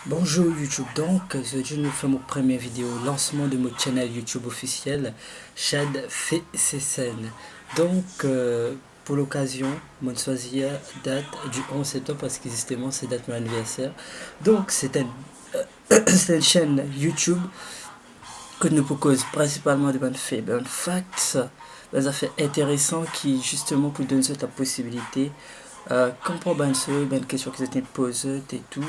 Bonjour YouTube, donc je nous fais mon premier vidéo lancement de mon channel YouTube officiel Chad fait ses scènes. Donc pour l'occasion, mon choisi date du 11 septembre parce que justement c'est date mon anniversaire. Donc c'est une chaîne YouTube que nous propose principalement des bonnes faits, des facts, des affaires intéressantes qui justement pour donner la possibilité comprendre ben question que étaient posées et tout.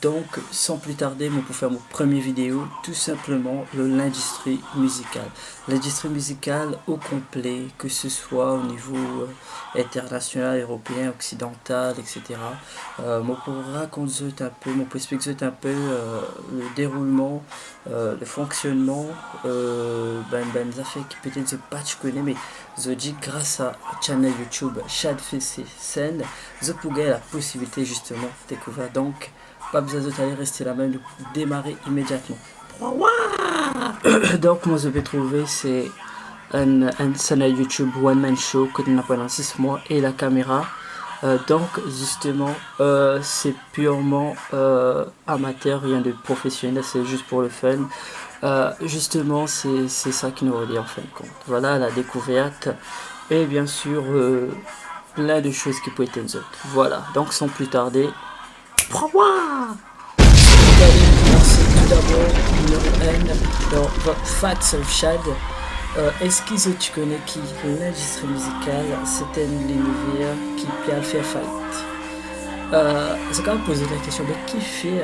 Donc, sans plus tarder, moi, pour faire mon premier vidéo, tout simplement l'industrie musicale. L'industrie musicale au complet, que ce soit au niveau international, européen, occidental, etc. Moi, pour raconter un peu, moi, pour expliquer un peu le déroulement, le fonctionnement, ça fait que peut-être pas tu connais, mais je dis grâce à channel YouTube Chad fait ses scènes, je pourrais la possibilité justement de découvrir. Donc, pas besoin d'aller rester là même, de démarrer immédiatement. Donc, moi, je vais trouver, c'est un channel YouTube One Man Show que nous avons pendant 6 mois et la caméra. Donc, justement, c'est purement amateur, rien de professionnel, c'est juste pour le fun. Justement, c'est ça qui nous relie en fin de compte. Voilà la découverte et bien sûr plein de choses qui peuvent être autres. Voilà, donc sans plus tarder, tout d'abord, numéro 1, dans Facts of Chad. Est-ce que tu connais qui l'industrie musicale, c'était l'univers qui peut faire faillite? C'est quand même poser la question, mais qui fait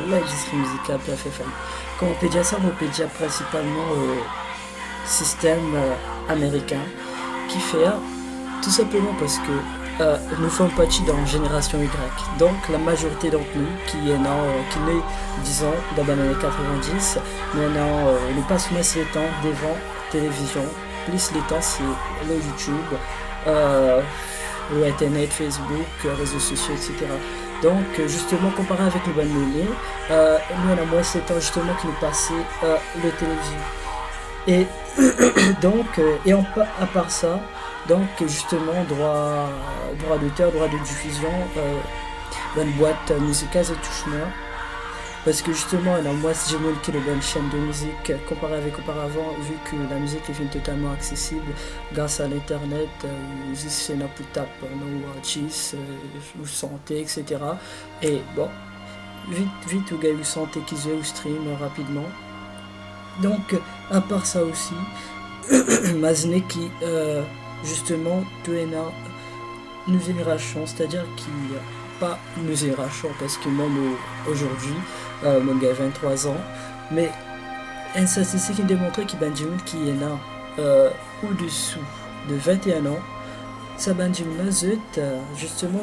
l'industrie musicale peut faire faillite? Quand on peut dire ça, on peut dire principalement système américain qui fait tout simplement parce que nous faisons partie dans la génération Y. Donc la majorité d'entre nous qui est né, disons, dans les années 90, maintenant nous passons moins le temps devant télévision, plus le temps c'est le YouTube, le internet, Facebook, réseaux sociaux, etc. Donc justement comparé avec le banlieue, nous on a moins le temps justement qui nous passait le télévision. Et donc, à part ça, donc justement, droit d'auteur, droit de diffusion, dans une boîte musicale, ça touche moi. Parce que justement, alors moi, si j'ai monté une bonne chaîne de musique comparé avec auparavant, vu que la musique est totalement accessible grâce à l'internet, c'est n'a plus tape, nos artistes, ou santé, etc. Et bon, vite, ou gars, vous santé qu'ils aient ou stream rapidement. Donc, à part ça aussi, Mazne qui, justement, tout est là, nous génération, c'est-à-dire qui, pas nous génération, parce que moi, aujourd'hui, mon gars 23 ans, mais un statistique qui démontre que Benjamin qui est là, au-dessous de 21 ans, ça Benjamin là, justement,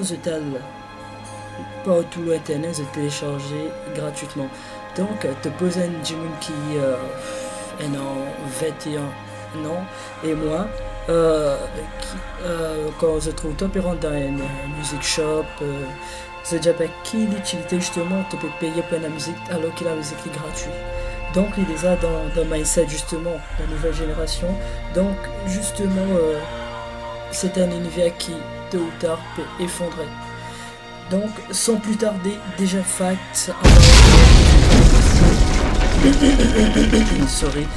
pas tout l'internet, je télécharger gratuitement. Donc, te pose un Jimun qui est en 21 ans et moi, quand je trouve top rentre dans une music shop, je dis qui l'utilité justement, tu peux payer pour la musique alors que la musique est gratuite. Donc, il est déjà dans mindset justement, la nouvelle génération. Donc, justement, c'est un univers qui, tôt ou tard, peut effondrer. Donc, sans plus tarder, déjà facts sorry,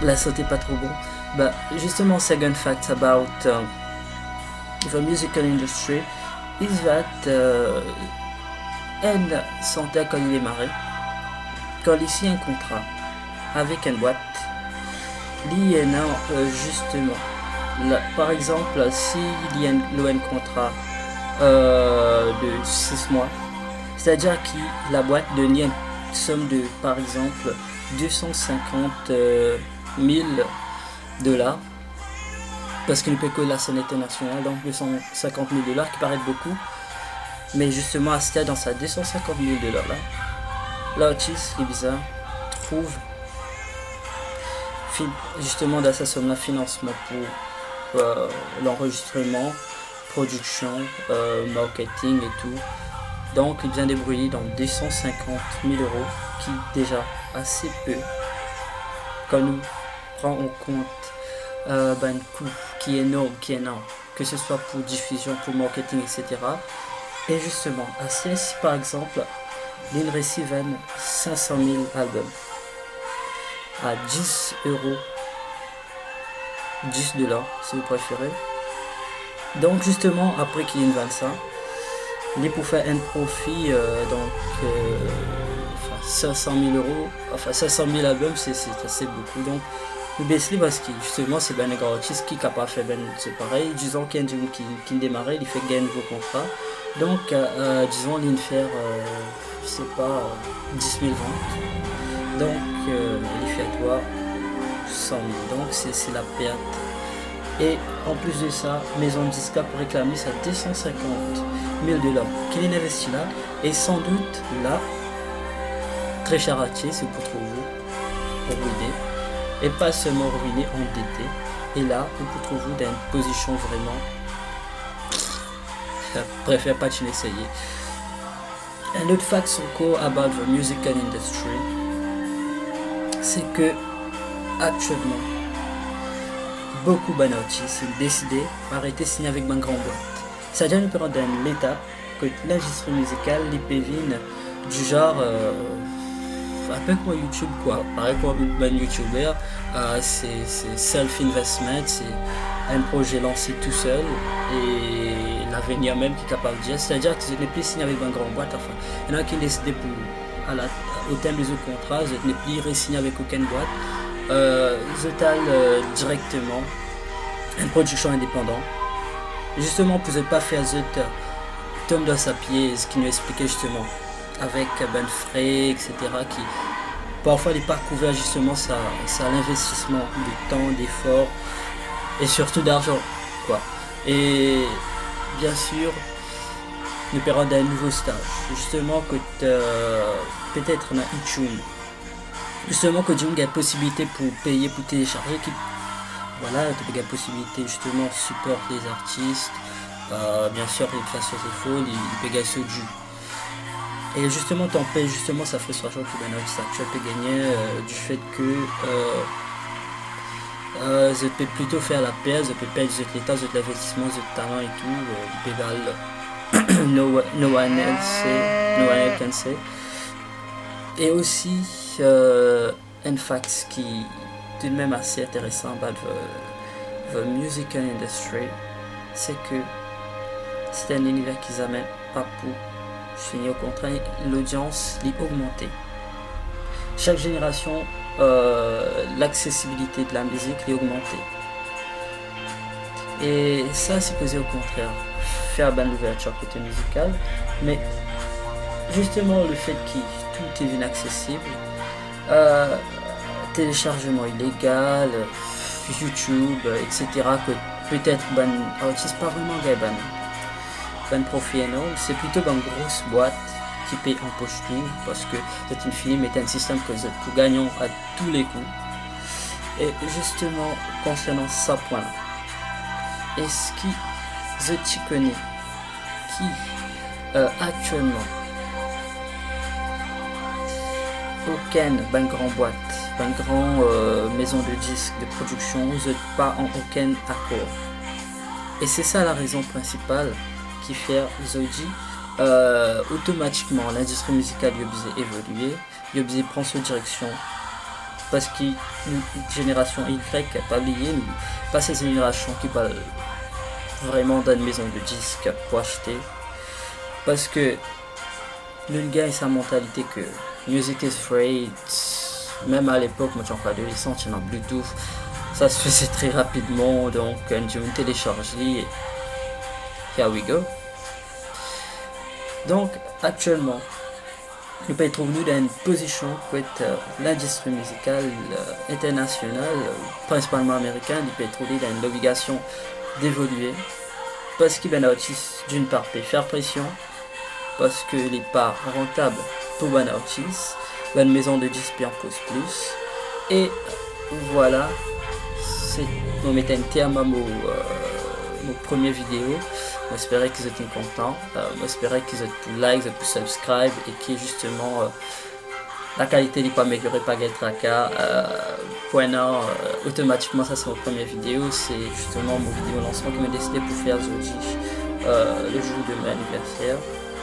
la santé pas trop bon. But justement, second fact about the musical industry is that elle sentait quand il est marré, quand il signe un contrat avec une boîte, il y a justement, là, par exemple, s'il y a un contrat de 6 mois, c'est-à-dire que la boîte donne une somme de, par exemple, 250 000 dollars, parce qu'il ne peut que la scène internationale, donc 250 000 dollars qui paraît beaucoup, mais justement à ce stade, dans sa 250 000 dollars là, l'artiste, c'est bizarre, trouve justement dans sa somme là financement pour l'enregistrement, production, marketing et tout. Donc il vient débrouiller dans 250 000 euros, qui déjà assez peu quand nous prend en compte un coût qui est énorme, que ce soit pour diffusion, pour marketing, etc. Et justement, à celle-ci par exemple, l'in receive 500 000 albums à 10 euros, 10 dollars si vous préférez. Donc justement après qu'il vende ça, il pour faire un profit donc 500 000 euros, enfin 500 000 albums c'est assez beaucoup. Donc nous baissons parce que justement c'est ben un grand artiste qui est capable de faire ben c'est pareil. Disons qu'il y a un jeune qui démarrait, il fait gagner un nouveau contrat. Donc disons il faire je sais pas 10 000 ventes. Donc il fait à toi 100 000. Donc c'est la perte. Et en plus de ça, Maison de Disque pour réclamer ça 250 000 dollars qu'il investit là. Et sans doute là, très cher artiste, c'est pour trouver, pour aider. Et pas seulement ruiné, endetté. Et là, vous pouvez trouver dans une position vraiment. Je préfère pas tu l'essayer. Un autre fact about the musical industry, c'est que actuellement, beaucoup d'artistes ont décidé d'arrêter de signer avec une grande boîte. Ça vient nous prendre dans l'étape que l'industrie musicale, les pévines du genre. Un peu comme YouTube quoi, pareil comme un YouTuber, c'est self-investment, c'est un projet lancé tout seul et l'avenir même qui est capable de dire, c'est-à-dire que tu n'es plus signé avec une grande boîte, enfin, il y en a qui décident au terme des autres contrats, tu n'es plus signé avec aucune boîte, tu as directement une production indépendante, justement pour ne pas faire Tom dans sa pièce qui nous expliquait justement avec ben frais, etc. qui parfois n'est pas couvert justement ça l'investissement de temps, d'effort et surtout d'argent quoi. Et bien sûr nous perdons d'un nouveau stage justement que peut-être on a iTunes justement que tu as la possibilité pour payer pour télécharger qui voilà tu as la possibilité justement de support les artistes bien sûr les façons des faux les Pegasus du. Et justement, t'en payes justement sa frustration que ben tu peux gagner du fait que je peux plutôt faire la paix, je peux payer l'état, l'investissement, le talent et tout, pédale no one else can say. Et aussi un fact qui est tout de même assez intéressant about the musical industry, c'est que c'est un univers qu'ils amènent pas pour finir au contraire, l'audience est augmentée. Chaque génération, l'accessibilité de la musique est augmentée. Et ça, c'est posé au contraire, faire ben l'ouverture côté musical, mais justement le fait que tout est inaccessible, téléchargement illégal, YouTube, etc. que peut-être ben artiste pas vraiment gaban. Profit énorme, c'est plutôt une grosse boîte qui paye en poche tout parce que c'est une film est un système que vous êtes gagnant à tous les coups. Et justement concernant ce point là, est-ce que tu connais qui actuellement aucune grande boîte, une grande maison de disques de production vous pas en aucun accord. Et c'est ça la raison principale qui fait Zodi automatiquement l'industrie musicale a évolué, il prend cette direction parce qu'une génération Y n'a pas oublié, pas cette génération qui parle vraiment d'une maison de disques pour acheter parce que le gars et sa mentalité que music is free, même à l'époque moi j'en fais adolescent, il y en a Bluetooth, ça se faisait très rapidement donc je me télécharge et here we go. Donc actuellement, nous pouvons trouver dans une position où l'industrie musicale internationale, principalement américaine, nous pouvons trouver dans une obligation d'évoluer parce qu'il y a un artiste d'une part peut faire pression, parce que les parts rentables pour un artiste, une maison de disques en pose plus. Et voilà, on met un terme à mon première vidéo. J'espère que vous êtes contents, j'espère que vous êtes pour like, pour subscribe et que justement la qualité n'est pas améliorée par quel tracas. Automatiquement ça c'est ma première vidéo, c'est justement mon vidéo lancement que j'ai décidé pour faire aujourd'hui le jour de mon anniversaire.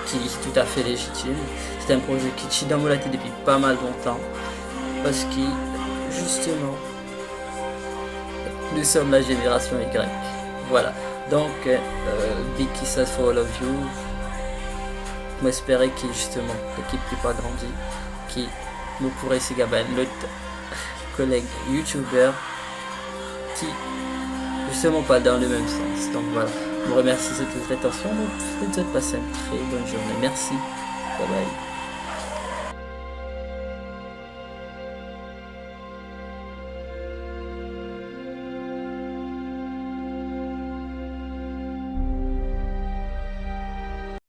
qui est tout à fait légitime. C'est un projet qui chie dans mon tête depuis pas mal longtemps, parce que justement nous sommes la génération Y. Voilà. Donc big kisses for all of you. J'espère que justement l'équipe qui pas grandi, qui nous pourrait se gaber notre collègue youtubeur qui justement pas dans le même sens. Donc voilà, je vous remercie de toute votre attention. Je vous souhaite de passer une très bonne journée. Merci. Bye bye.